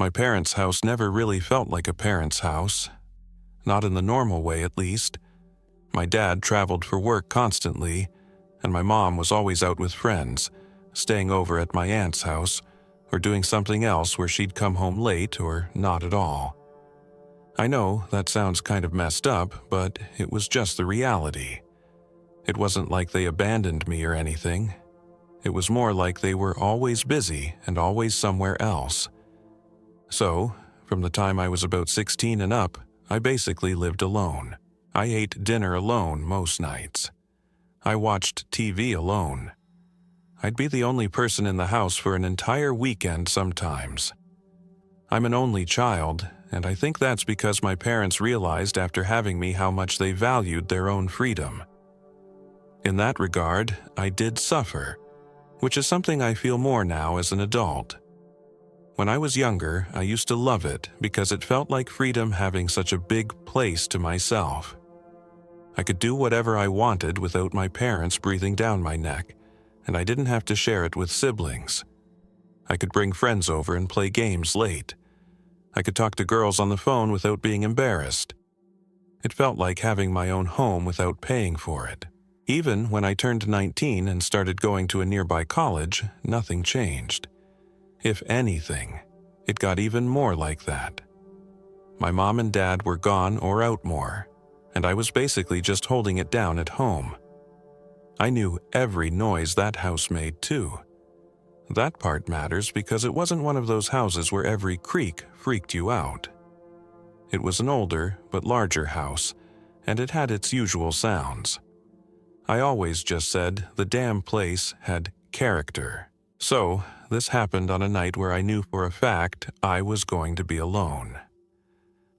My parents' house never really felt like a parent's house. Not in the normal way, at least. My dad traveled for work constantly, and my mom was always out with friends, staying over at my aunt's house, or doing something else where she'd come home late or not at all. I know that sounds kind of messed up, but it was just the reality. It wasn't like they abandoned me or anything. It was more like they were always busy and always somewhere else. So, from the time I was about 16 and up, I basically lived alone. I ate dinner alone most nights. I watched TV alone. I'd be the only person in the house for an entire weekend sometimes. I'm an only child, and I think that's because my parents realized after having me how much they valued their own freedom. In that regard, I did suffer, which is something I feel more now as an adult. When I was younger, I used to love it because it felt like freedom having such a big place to myself. I could do whatever I wanted without my parents breathing down my neck, and I didn't have to share it with siblings. I could bring friends over and play games late. I could talk to girls on the phone without being embarrassed. It felt like having my own home without paying for it. Even when I turned 19 and started going to a nearby college, nothing changed. If anything, it got even more like that. My mom and dad were gone or out more, and I was basically just holding it down at home. I knew every noise that house made too. That part matters because it wasn't one of those houses where every creak freaked you out. It was an older but larger house, and it had its usual sounds. I always just said the damn place had character. So, this happened on a night where I knew for a fact I was going to be alone.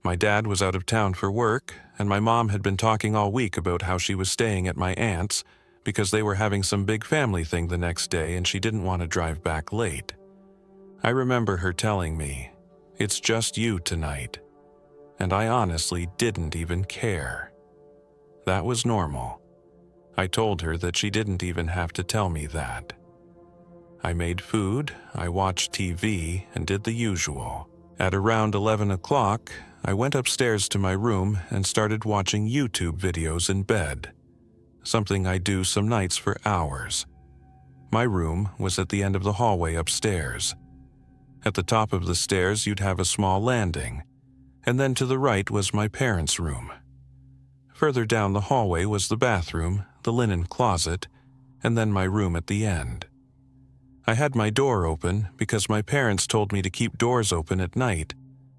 My dad was out of town for work, and my mom had been talking all week about how she was staying at my aunt's because they were having some big family thing the next day and she didn't want to drive back late. I remember her telling me, "It's just you tonight." And I honestly didn't even care. That was normal. I told her that she didn't even have to tell me that. I made food, I watched TV, and did the usual. At around 11 o'clock, I went upstairs to my room and started watching YouTube videos in bed, something I do some nights for hours. My room was at the end of the hallway upstairs. At the top of the stairs, you'd have a small landing, and then to the right was my parents' room. Further down the hallway was the bathroom, the linen closet, and then my room at the end. I had my door open because my parents told me to keep doors open at night,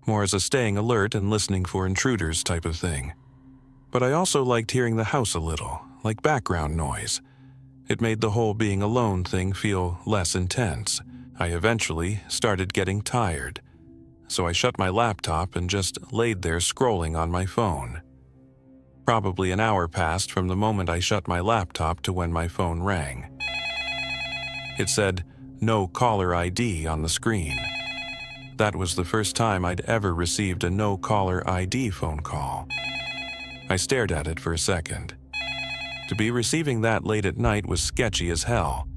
more as a staying alert and listening for intruders type of thing. But I also liked hearing the house a little, like background noise. It made the whole being alone thing feel less intense. I eventually started getting tired, so I shut my laptop and just laid there scrolling on my phone. Probably an hour passed from the moment I shut my laptop to when my phone rang. It said, "No caller ID" on the screen. That was the first time I'd ever received a no caller ID phone call. I stared at it for a second. To be receiving that late at night was sketchy as hell.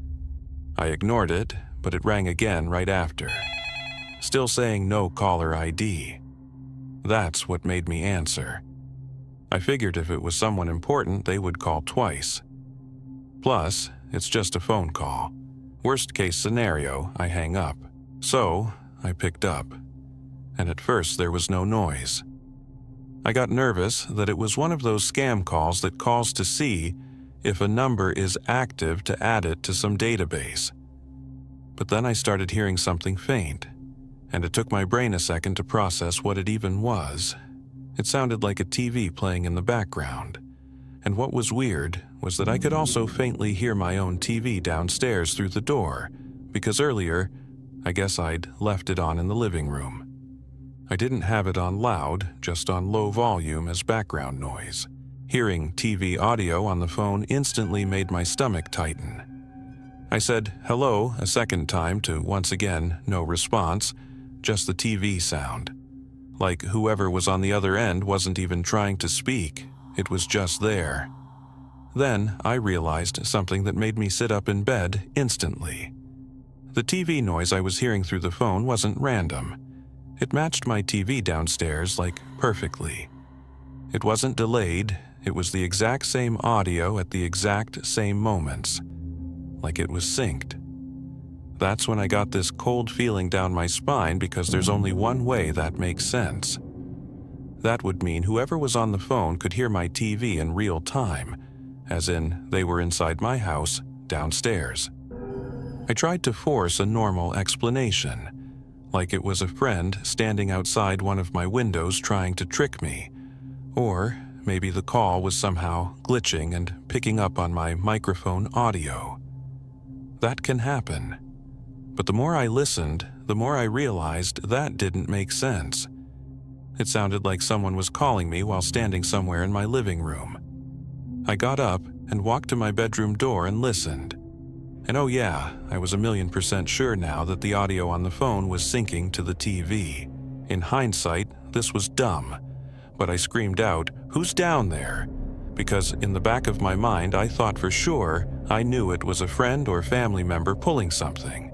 I ignored it, but it rang again right after, still saying no caller ID. That's what made me answer. I figured if it was someone important, they would call twice. Plus, it's just a phone call. Worst case scenario, I hang up. So, I picked up. And at first there was no noise. I got nervous that it was one of those scam calls that calls to see if a number is active to add it to some database. But then I started hearing something faint, and it took my brain a second to process what it even was. It sounded like a TV playing in the background. And what was weird was that I could also faintly hear my own TV downstairs through the door, because earlier, I guess I'd left it on in the living room. I didn't have it on loud, just on low volume as background noise. Hearing TV audio on the phone instantly made my stomach tighten. I said hello a second time to once again no response, just the TV sound. Like whoever was on the other end wasn't even trying to speak, it was just there. Then I realized something that made me sit up in bed instantly. The TV noise I was hearing through the phone wasn't random. It matched my TV downstairs like perfectly. It wasn't delayed, it was the exact same audio at the exact same moments, like it was synced. That's when I got this cold feeling down my spine because there's only one way that makes sense. That would mean whoever was on the phone could hear my TV in real time, as in they were inside my house downstairs. I tried to force a normal explanation, like it was a friend standing outside one of my windows trying to trick me, or maybe the call was somehow glitching and picking up on my microphone audio. That can happen. But the more I listened, the more I realized that didn't make sense. It sounded like someone was calling me while standing somewhere in my living room. I got up and walked to my bedroom door and listened. And oh yeah, I was 1,000,000% sure now that the audio on the phone was syncing to the TV. In hindsight, this was dumb, but I screamed out, "Who's down there?" Because in the back of my mind I thought for sure I knew it was a friend or family member pulling something.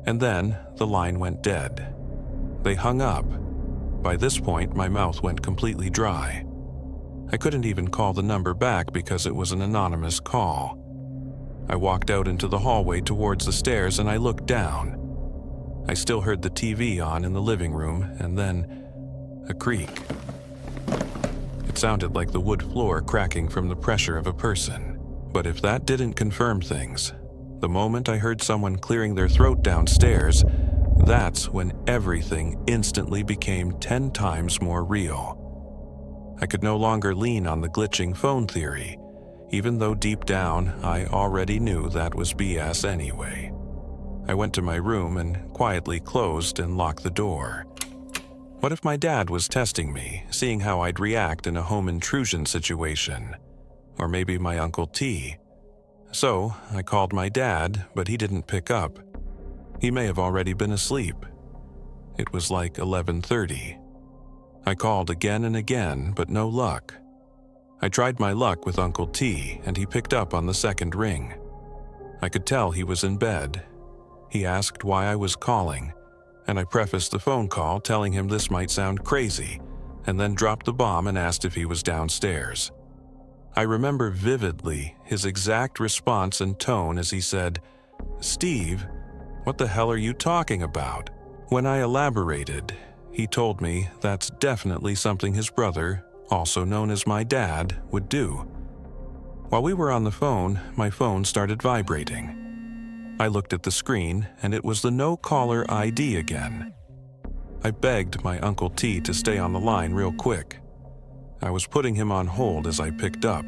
And then the line went dead. They hung up. By this point, my mouth went completely dry. I couldn't even call the number back because it was an anonymous call. I walked out into the hallway towards the stairs and I looked down. I still heard the TV on in the living room, and then a creak. It sounded like the wood floor cracking from the pressure of a person. But if that didn't confirm things, the moment I heard someone clearing their throat downstairs, that's when everything instantly became 10 times more real. I could no longer lean on the glitching phone theory, even though deep down I already knew that was BS anyway. I went to my room and quietly closed and locked the door. What if my dad was testing me, seeing how I'd react in a home intrusion situation? Or maybe my Uncle T. So I called my dad, but he didn't pick up. He may have already been asleep. It was like 11:30. I called again and again, but no luck. I tried my luck with Uncle T, and he picked up on the second ring. I could tell he was in bed. He asked why I was calling, and I prefaced the phone call telling him this might sound crazy, and then dropped the bomb and asked if he was downstairs. I remember vividly his exact response and tone as he said, "Steve, what the hell are you talking about?" When I elaborated, he told me that's definitely something his brother, also known as my dad, would do. While we were on the phone, my phone started vibrating. I looked at the screen, and it was the no-caller ID again. I begged my Uncle T to stay on the line real quick. I was putting him on hold as I picked up.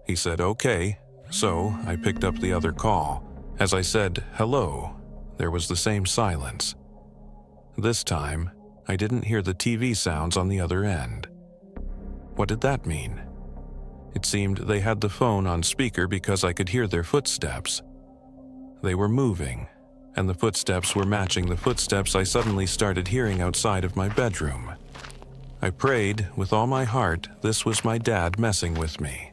He said okay, so I picked up the other call. As I said hello, there was the same silence. This time, I didn't hear the TV sounds on the other end. What did that mean? It seemed they had the phone on speaker because I could hear their footsteps. They were moving, and the footsteps were matching the footsteps I suddenly started hearing outside of my bedroom. I prayed with all my heart this was my dad messing with me.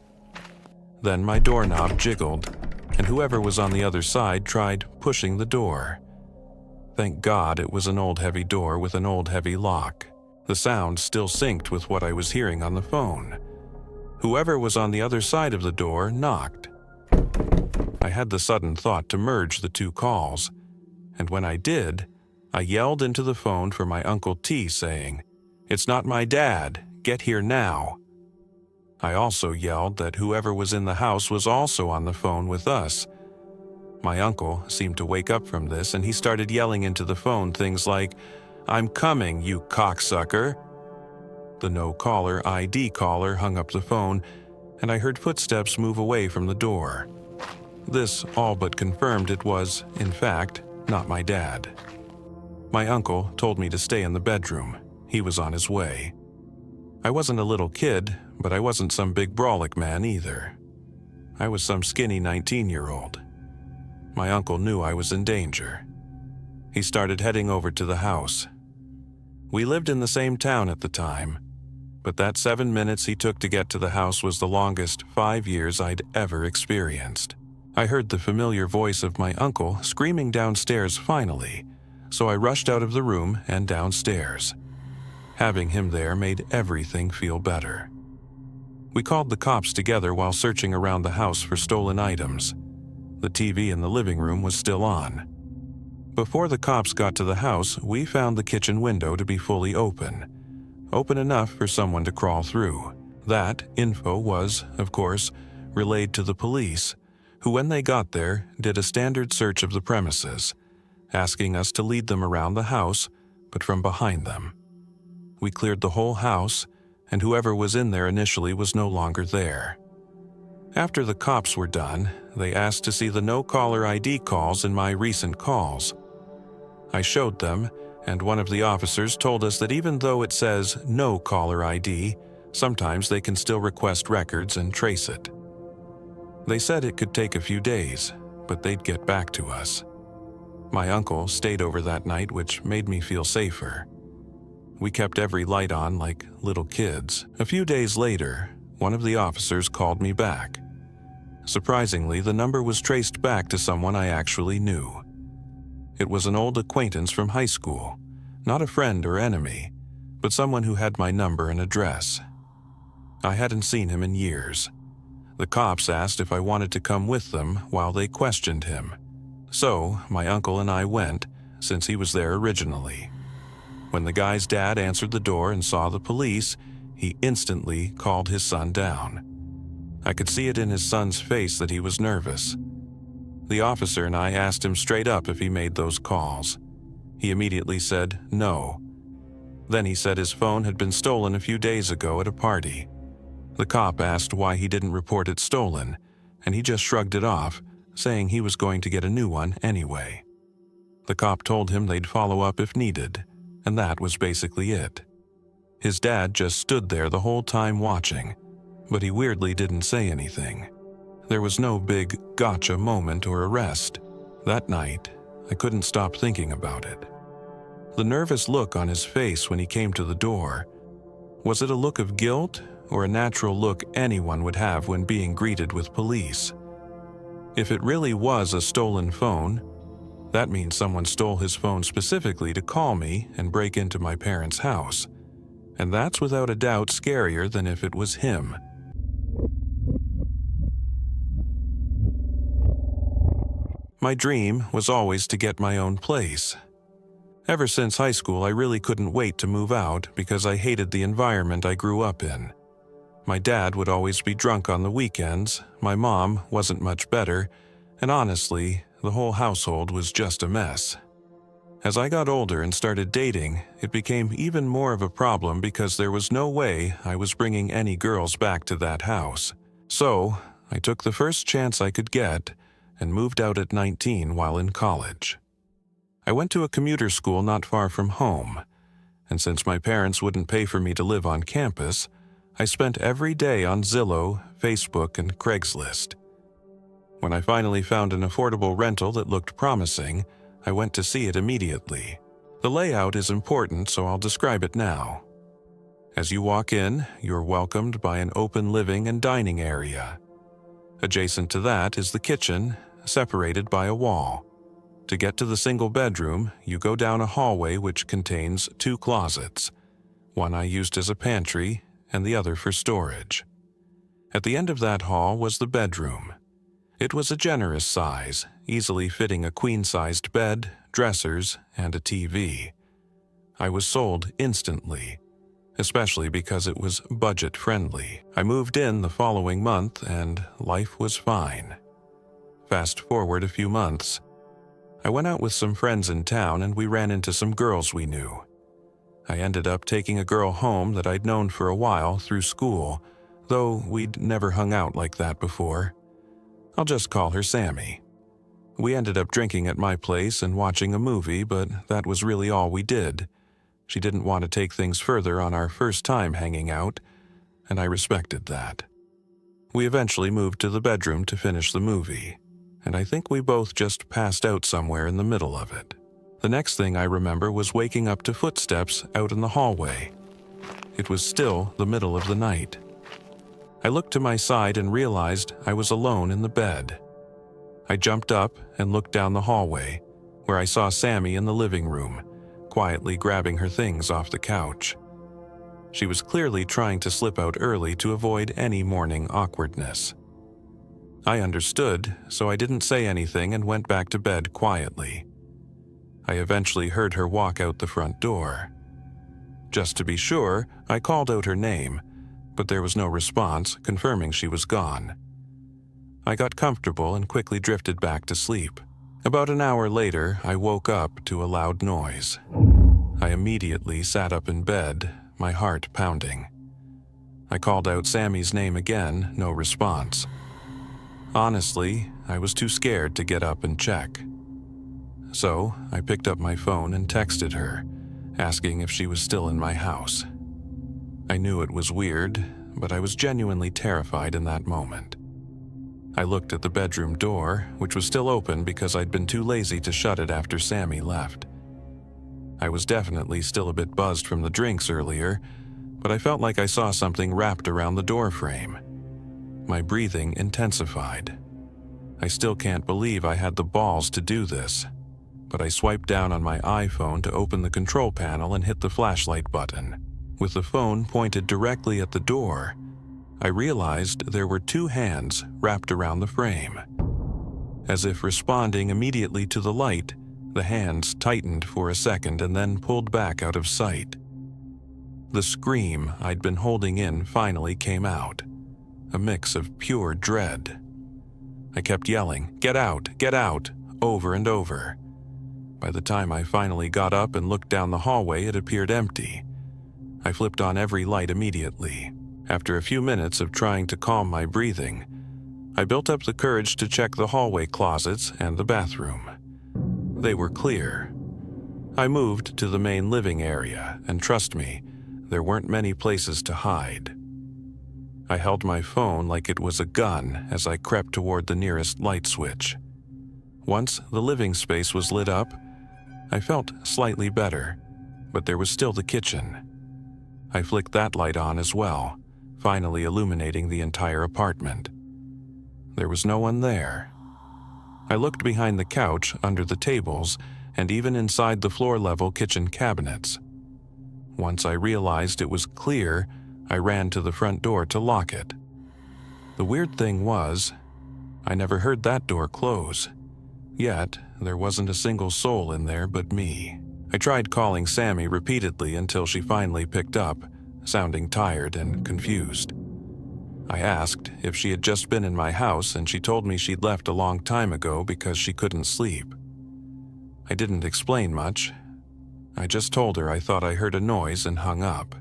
Then my doorknob jiggled, and whoever was on the other side tried pushing the door. Thank God it was an old heavy door with an old heavy lock. The sound still synced with what I was hearing on the phone. Whoever was on the other side of the door knocked. I had the sudden thought to merge the two calls, and when I did, I yelled into the phone for my Uncle T saying, "It's not my dad, get here now." I also yelled that whoever was in the house was also on the phone with us. My uncle seemed to wake up from this and he started yelling into the phone things like, "I'm coming, you cocksucker." The no-caller ID caller hung up the phone, and I heard footsteps move away from the door. This all but confirmed it was, in fact, not my dad. My uncle told me to stay in the bedroom. He was on his way. I wasn't a little kid, but I wasn't some big brolic man either. I was some skinny 19-year-old. My uncle knew I was in danger. He started heading over to the house. We lived in the same town at the time, but that 7 minutes he took to get to the house was the longest 5 years I'd ever experienced. I heard the familiar voice of my uncle screaming downstairs finally, so I rushed out of the room and downstairs. Having him there made everything feel better. We called the cops together while searching around the house for stolen items. The TV in the living room was still on. Before the cops got to the house, we found the kitchen window to be fully open enough for someone to crawl through. That info was, of course, relayed to the police, who when they got there did a standard search of the premises, asking us to lead them around the house, but from behind them. We cleared the whole house, and whoever was in there initially was no longer there. After the cops were done, they asked to see the no-caller ID calls in my recent calls. I showed them, and one of the officers told us that even though it says no caller ID, sometimes they can still request records and trace it. They said it could take a few days, but they'd get back to us. My uncle stayed over that night, which made me feel safer. We kept every light on like little kids. A few days later, one of the officers called me back. Surprisingly, the number was traced back to someone I actually knew. It was an old acquaintance from high school, not a friend or enemy, but someone who had my number and address. I hadn't seen him in years. The cops asked if I wanted to come with them while they questioned him. So, my uncle and I went, since he was there originally. When the guy's dad answered the door and saw the police, he instantly called his son down. I could see it in his son's face that he was nervous. The officer and I asked him straight up if he made those calls. He immediately said no. Then he said his phone had been stolen a few days ago at a party. The cop asked why he didn't report it stolen, and he just shrugged it off, saying he was going to get a new one anyway. The cop told him they'd follow up if needed, and that was basically it. His dad just stood there the whole time watching, but he weirdly didn't say anything. There was no big gotcha moment or arrest. That night, I couldn't stop thinking about it. The nervous look on his face when he came to the door, was it a look of guilt or a natural look anyone would have when being greeted with police? If it really was a stolen phone, that means someone stole his phone specifically to call me and break into my parents' house. And that's without a doubt scarier than if it was him. My dream was always to get my own place. Ever since high school, I really couldn't wait to move out because I hated the environment I grew up in. My dad would always be drunk on the weekends, my mom wasn't much better, and honestly, the whole household was just a mess. As I got older and started dating, it became even more of a problem because there was no way I was bringing any girls back to that house. So, I took the first chance I could get and moved out at 19 while in college. I went to a commuter school not far from home, and since my parents wouldn't pay for me to live on campus, I spent every day on Zillow, Facebook, and Craigslist. When I finally found an affordable rental that looked promising, I went to see it immediately. The layout is important, so I'll describe it now. As you walk in, you're welcomed by an open living and dining area. Adjacent to that is the kitchen, separated by a wall. To get to the single bedroom, you go down a hallway which contains 2 closets. One I used as a pantry, and the other for storage. At the end of that hall was the bedroom. It was a generous size, easily fitting a queen-sized bed, dressers, and a TV. I was sold instantly, especially because it was budget-friendly. I moved in the following month, and life was fine. Fast forward a few months. I went out with some friends in town, and we ran into some girls we knew. I ended up taking a girl home that I'd known for a while through school, though we'd never hung out like that before. I'll just call her Sammy. We ended up drinking at my place and watching a movie, but that was really all we did. She didn't want to take things further on our first time hanging out, and I respected that. We eventually moved to the bedroom to finish the movie, and I think we both just passed out somewhere in the middle of it. The next thing I remember was waking up to footsteps out in the hallway. It was still the middle of the night. I looked to my side and realized I was alone in the bed. I jumped up and looked down the hallway, where I saw Sammy in the living room, quietly grabbing her things off the couch. She was clearly trying to slip out early to avoid any morning awkwardness. I understood, so I didn't say anything and went back to bed quietly. I eventually heard her walk out the front door. Just to be sure, I called out her name, but there was no response, confirming she was gone. I got comfortable and quickly drifted back to sleep. About an hour later, I woke up to a loud noise. I immediately sat up in bed, my heart pounding. I called out Sammy's name again, no response. Honestly, I was too scared to get up and check. So, I picked up my phone and texted her, asking if she was still in my house. I knew it was weird, but I was genuinely terrified in that moment. I looked at the bedroom door, which was still open because I'd been too lazy to shut it after Sammy left. I was definitely still a bit buzzed from the drinks earlier, but I felt like I saw something wrapped around the door frame. My breathing intensified. I still can't believe I had the balls to do this, but I swiped down on my iPhone to open the control panel and hit the flashlight button. With the phone pointed directly at the door, I realized there were two hands wrapped around the frame. As if responding immediately to the light, the hands tightened for a second and then pulled back out of sight. The scream I'd been holding in finally came out, a mix of pure dread. I kept yelling, get out," over and over. By the time I finally got up and looked down the hallway, it appeared empty. I flipped on every light immediately. After a few minutes of trying to calm my breathing, I built up the courage to check the hallway closets and the bathroom. They were clear. I moved to the main living area, and trust me, there weren't many places to hide. I held my phone like it was a gun as I crept toward the nearest light switch. Once the living space was lit up, I felt slightly better, but there was still the kitchen. I flicked that light on as well, finally illuminating the entire apartment. There was no one there. I looked behind the couch, under the tables, and even inside the floor-level kitchen cabinets. Once I realized it was clear, I ran to the front door to lock it. The weird thing was, I never heard that door close. Yet, there wasn't a single soul in there but me. I tried calling Sammy repeatedly until she finally picked up, sounding tired and confused. I asked if she had just been in my house, and she told me she'd left a long time ago because she couldn't sleep. I didn't explain much. I just told her I thought I heard a noise and hung up.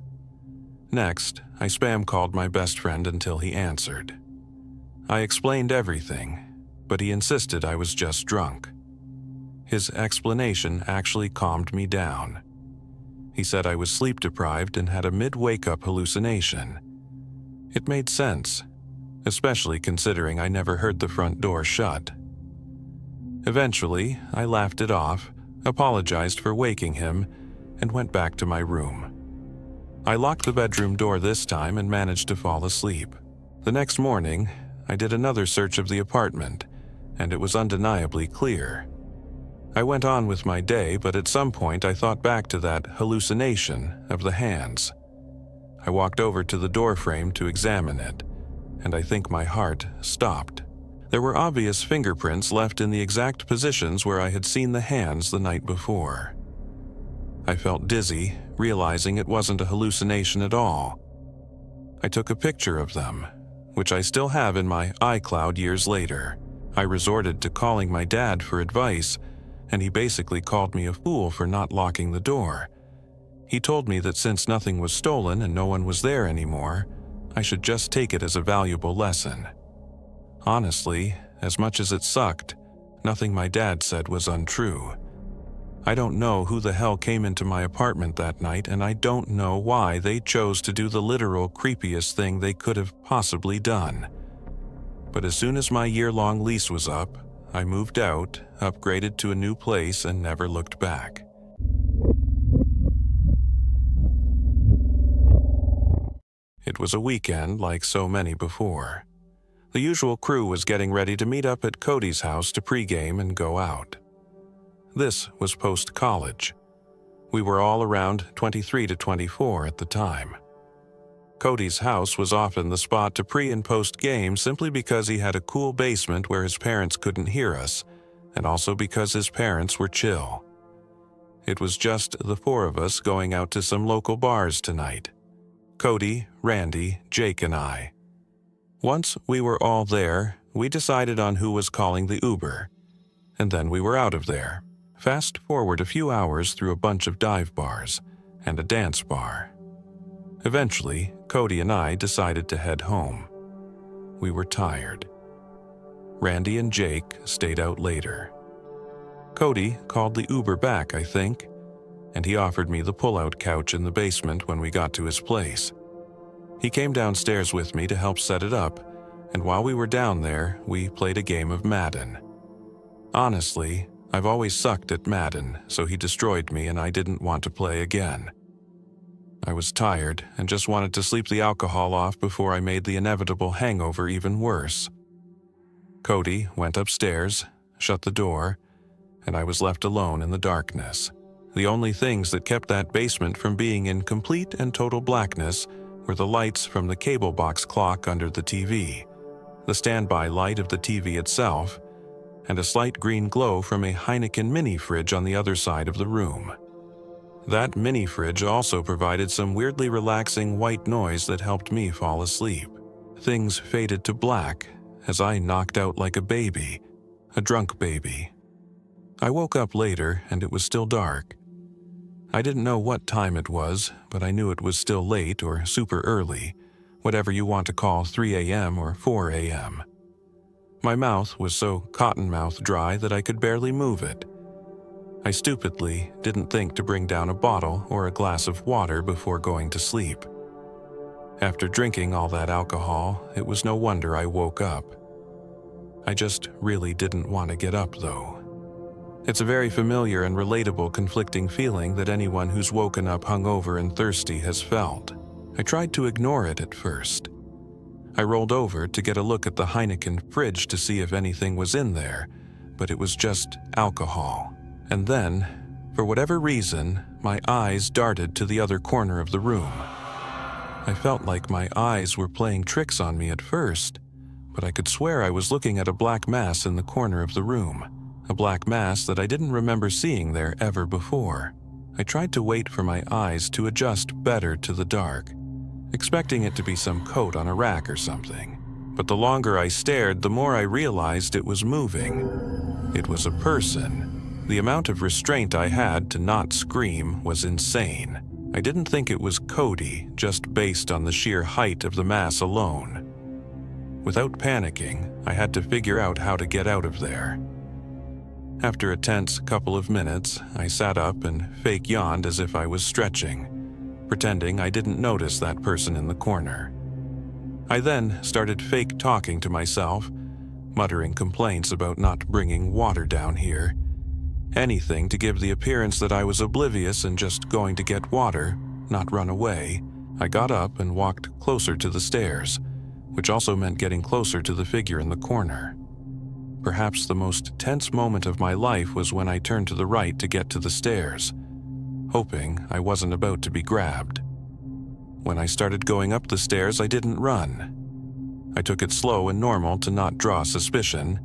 Next, I spam called my best friend until he answered. I explained everything, but he insisted I was just drunk. His explanation actually calmed me down. He said I was sleep-deprived and had a mid-wake-up hallucination. It made sense, especially considering I never heard the front door shut. Eventually, I laughed it off, apologized for waking him, and went back to my room. I locked the bedroom door this time and managed to fall asleep. The next morning, I did another search of the apartment, and it was undeniably clear. I went on with my day, but at some point I thought back to that hallucination of the hands. I walked over to the door frame to examine it, and I think my heart stopped. There were obvious fingerprints left in the exact positions where I had seen the hands the night before. I felt dizzy, realizing it wasn't a hallucination at all. I took a picture of them, which I still have in my iCloud years later. I resorted to calling my dad for advice, and he basically called me a fool for not locking the door. He told me that since nothing was stolen and no one was there anymore, I should just take it as a valuable lesson. Honestly, as much as it sucked, nothing my dad said was untrue. I don't know who the hell came into my apartment that night, and I don't know why they chose to do the literal creepiest thing they could have possibly done. But as soon as my year-long lease was up, I moved out, upgraded to a new place, and never looked back. It was a weekend like so many before. The usual crew was getting ready to meet up at Cody's house to pregame and go out. This was post-college. We were all around 23 to 24 at the time. Cody's house was often the spot to pre- and post-game simply because he had a cool basement where his parents couldn't hear us, and also because his parents were chill. It was just the four of us going out to some local bars tonight. Cody, Randy, Jake, and I. Once we were all there, we decided on who was calling the Uber, and then we were out of there. Fast forward a few hours through a bunch of dive bars and a dance bar. Eventually, Cody and I decided to head home. We were tired. Randy and Jake stayed out later. Cody called the Uber back, I think, and he offered me the pull-out couch in the basement when we got to his place. He came downstairs with me to help set it up, and while we were down there, we played a game of Madden. Honestly, I've always sucked at Madden, so he destroyed me and I didn't want to play again. I was tired and just wanted to sleep the alcohol off before I made the inevitable hangover even worse. Cody went upstairs, shut the door, and I was left alone in the darkness. The only things that kept that basement from being in complete and total blackness were the lights from the cable box clock under the TV, the standby light of the TV itself, and a slight green glow from a Heineken mini fridge on the other side of the room. That mini fridge also provided some weirdly relaxing white noise that helped me fall asleep. Things faded to black as I knocked out like a baby, a drunk baby. I woke up later and it was still dark. I didn't know what time it was, but I knew it was still late or super early, whatever you want to call 3 a.m. or 4 a.m. My mouth was so cottonmouth dry that I could barely move it. I stupidly didn't think to bring down a bottle or a glass of water before going to sleep. After drinking all that alcohol, it was no wonder I woke up. I just really didn't want to get up, though. It's a very familiar and relatable conflicting feeling that anyone who's woken up hungover and thirsty has felt. I tried to ignore it at first. I rolled over to get a look at the Heineken fridge to see if anything was in there, but it was just alcohol. And then, for whatever reason, my eyes darted to the other corner of the room. I felt like my eyes were playing tricks on me at first, but I could swear I was looking at a black mass in the corner of the room, a black mass that I didn't remember seeing there ever before. I tried to wait for my eyes to adjust better to the dark, expecting it to be some coat on a rack or something. But the longer I stared, the more I realized it was moving. It was a person. The amount of restraint I had to not scream was insane. I didn't think it was Cody, just based on the sheer height of the mass alone. Without panicking, I had to figure out how to get out of there. After a tense couple of minutes, I sat up and fake yawned as if I was stretching, pretending I didn't notice that person in the corner. I then started fake talking to myself, muttering complaints about not bringing water down here. Anything to give the appearance that I was oblivious and just going to get water, not run away. I got up and walked closer to the stairs, which also meant getting closer to the figure in the corner. Perhaps the most tense moment of my life was when I turned to the right to get to the stairs, hoping I wasn't about to be grabbed. When I started going up the stairs, I didn't run. I took it slow and normal to not draw suspicion,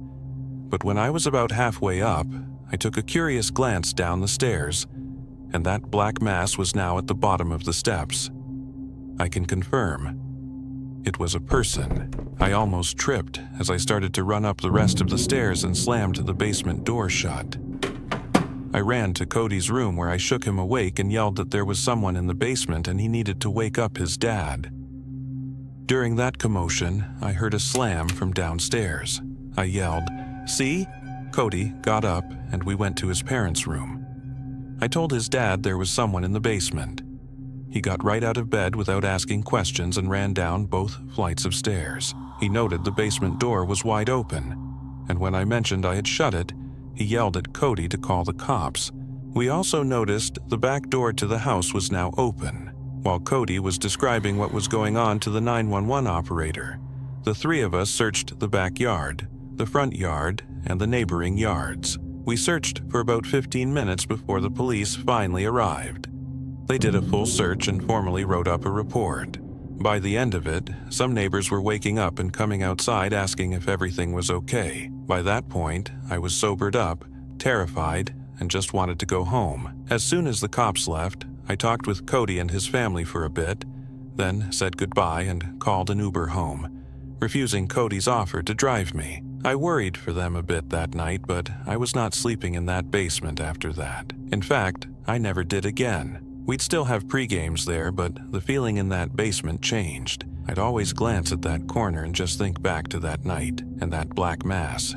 but when I was about halfway up, I took a curious glance down the stairs, and that black mass was now at the bottom of the steps. I can confirm. It was a person. I almost tripped as I started to run up the rest of the stairs and slammed the basement door shut. I ran to Cody's room where I shook him awake and yelled that there was someone in the basement and he needed to wake up his dad. During that commotion, I heard a slam from downstairs. I yelled, "See?" Cody got up and we went to his parents' room. I told his dad there was someone in the basement. He got right out of bed without asking questions and ran down both flights of stairs. He noted the basement door was wide open, and when I mentioned I had shut it, he yelled at Cody to call the cops. We also noticed the back door to the house was now open. While Cody was describing what was going on to the 911 operator, the three of us searched the backyard, the front yard, and the neighboring yards. We searched for about 15 minutes before the police finally arrived. They did a full search and formally wrote up a report. By the end of it, some neighbors were waking up and coming outside asking if everything was okay. By that point, I was sobered up, terrified, and just wanted to go home. As soon as the cops left, I talked with Cody and his family for a bit, then said goodbye and called an Uber home, refusing Cody's offer to drive me. I worried for them a bit that night, but I was not sleeping in that basement after that. In fact, I never did again. We'd still have pre-games there, but the feeling in that basement changed. I'd always glance at that corner and just think back to that night and that black mass